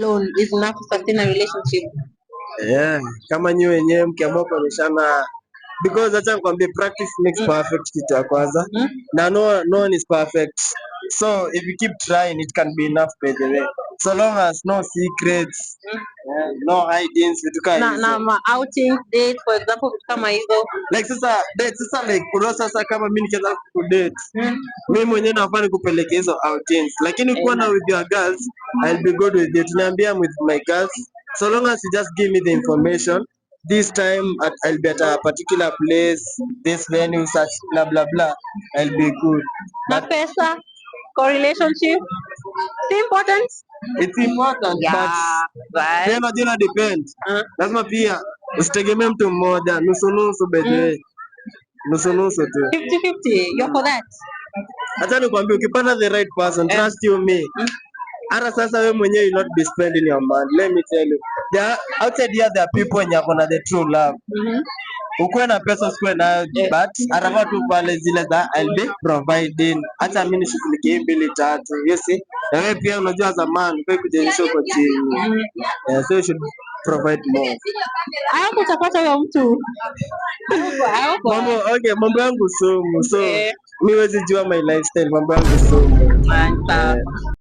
alone is enough to sustain a relationship. Yeah, kama nyi wenyewe mkiamua kuonyeshana, because acha nikwambie practice makes perfect, kitu ya kwanza. Na no one is perfect, so if you keep trying it can be enough by the way, so long as no secrets, no hidings, vitu kama hizo Na ma outing date for example, vitu kama hizo. like sasa date, sasa like kuna sasa kama mimi nikianza kudate, mimi mwenyewe nafaa nikupeleke hizo outings, lakini ukiwa na with your girls I'll be good with it. Tunaambia I'm with my girls, so long as you just give me the information, this time I'll be at a particular place, this venue, such blah blah blah, I'll be good. Na pesa for relationship si important. It's important, but pia najua depend. Lazima pia usitegemee mtu mmoja, nusu nusu bedwe, nusu nusu tu, 50-50, you're for that. Acha nikwambie, ukipata the right person, trust you me, hata sasa wewe mwenyewe you not be spending your money. Let me tell you, outside here there are people wenye wako na the true love. Ukuwe na pesa usikuwe nayo, but atafaa tu pale zile za I'll be providing. Acha mimi nishughulikie mbili tatu, you see. Na wewe pia unajua zamani kwa kujenisha uko chini, so you should provide more. Hapo utapata huyo mtu. Mambo yangu sumu, so mimi wezi jua my lifestyle, mambo yangu sumu.